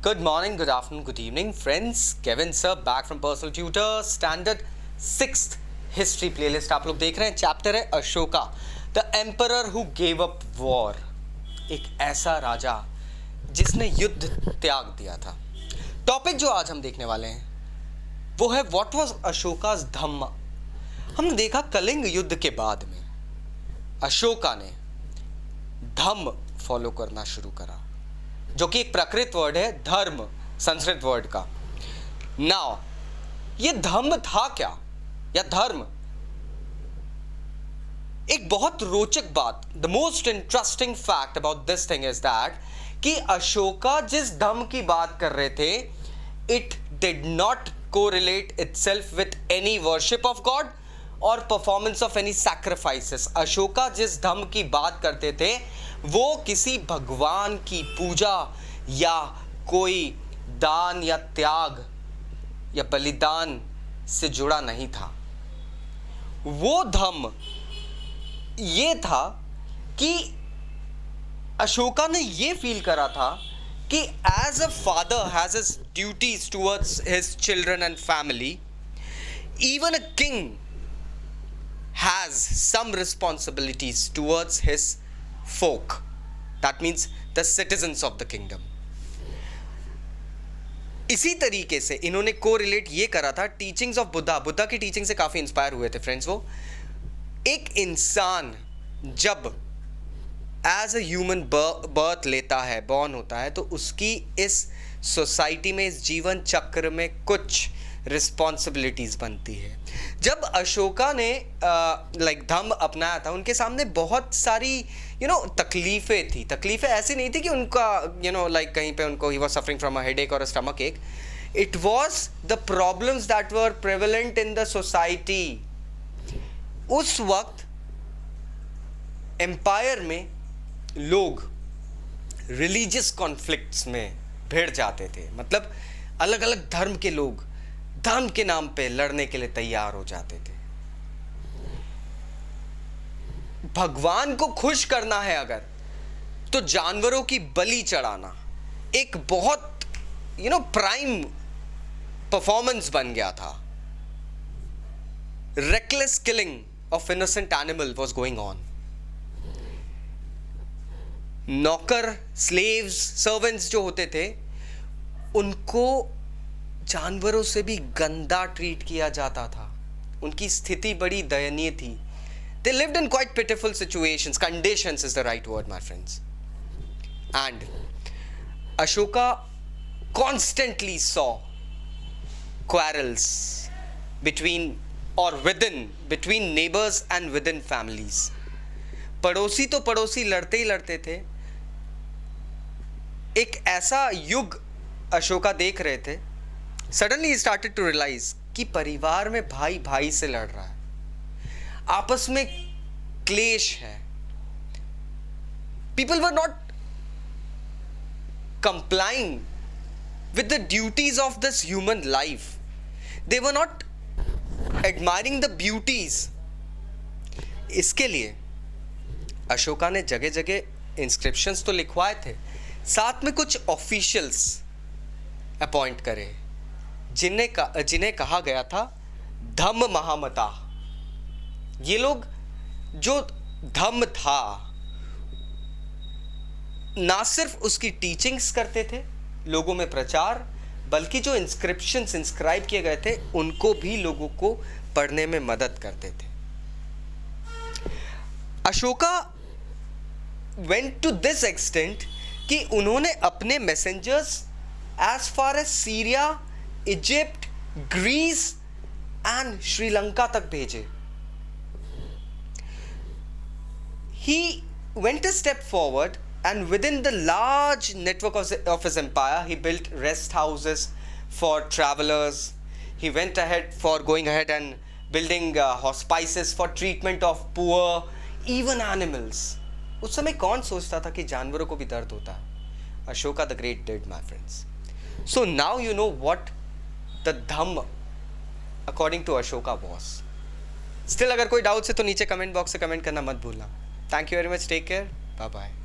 Good morning, good afternoon, good evening, friends. Kevin sir back from Personal Tutor, Standard 6th History playlist. आप लोग देख रहे हैं, chapter है Ashoka, the emperor who gave up war. एक ऐसा राजा जिसने युद्ध त्याग दिया था. टॉपिक जो आज हम देखने वाले हैं वो है व्हाट वाज अशोकास धम्म. हमने देखा कलिंग युद्ध के बाद में अशोका ने धम्म फॉलो करना शुरू करा, जो कि एक प्राकृत वर्ड है धर्म, संस्कृत वर्ड का. नाउ ये धम्म था क्या या धर्म? एक बहुत रोचक बात, the most interesting fact about this thing is that कि अशोका जिस धम्म की बात कर रहे थे, it did not correlate itself with any worship of god और performance of any sacrifices. Ashoka जिस धम्म की बात करते थे वो किसी भगवान की पूजा या कोई दान या त्याग या बलिदान से जुड़ा नहीं था. वो धम्म ये था कि अशोका ने ये फील करा था कि as a father has his duties towards his children and family, even a king has some responsibilities towards his folk. That means the citizens of the kingdom. इसी तरीके से इन्होंने कोरिलेट ये करा था टीचिंग्स ऑफ बुद्धा की टीचिंग से काफी इंस्पायर हुए थे फ्रेंड्स. वो एक इंसान जब एज अ ह्यूमन बर्थ लेता है, बॉर्न होता है, तो उसकी इस सोसाइटी में, इस जीवन चक्र में कुछ रिस्पॉन्सिबिलिटीज बनती है. जब अशोका ने धम्म अपनाया था, उनके सामने बहुत सारी तकलीफें थी. तकलीफें ऐसी नहीं थी कि उनका कहीं पे उनको he was suffering from a headache और अ स्टमक एक. It was the problems that were prevalent in the society. उस वक्त एम्पायर में लोग रिलीजियस कॉन्फ्लिक्ट्स में भिड़ जाते थे. मतलब अलग अलग धर्म के लोग धर्म के नाम पे लड़ने के लिए तैयार हो जाते थे. भगवान को खुश करना है अगर, तो जानवरों की बलि चढ़ाना एक बहुत प्राइम परफॉर्मेंस बन गया था. Reckless killing of innocent animal was going on. नौकर, स्लेव्स, सर्वेंट्स जो होते थे, उनको जानवरों से भी गंदा ट्रीट किया जाता था. उनकी स्थिति बड़ी दयनीय थी. They lived in quite pitiful situations. Conditions is the right word, my friends. And Ashoka constantly saw quarrels between neighbors and within families. पड़ोसी तो पड़ोसी लड़ते ही लड़ते थे. एक ऐसा युग अशोका देख रहे थे. Suddenly he started to realize कि परिवार में भाई भाई से लड़ रहा है, आपस में क्लेश है. People were not complying with the duties of this human life. They were not admiring the beauties. इसके लिए अशोका ने जगह जगह इंस्क्रिप्शंस तो लिखवाए थे, साथ में कुछ ऑफिशियल्स अपॉइंट करे जिन्हें कहा गया था धम्म महामता. ये लोग जो धम्म था ना सिर्फ उसकी टीचिंग्स करते थे, लोगों में प्रचार, बल्कि जो इंस्क्रिप्शंस इंस्क्राइब किए गए थे उनको भी लोगों को पढ़ने में मदद करते थे. Ashoka went to this extent कि उन्होंने अपने messengers as far as Syria, Egypt, Greece and Sri Lanka तक भेजे. He went a step forward and within the large network of his empire, he built rest houses for travelers. He went ahead for going ahead and building hospices for treatment of poor, even animals. उस समय कौन सोचता था कि जानवरों को भी दर्द होता है? Ashoka the Great did, my friends. So now you know what the Dhamma according to Ashoka was. Still अगर कोई डाउट है तो नीचे कमेंट बॉक्स से कमेंट करना मत भूलना. Thank you very much. Take care. Bye bye.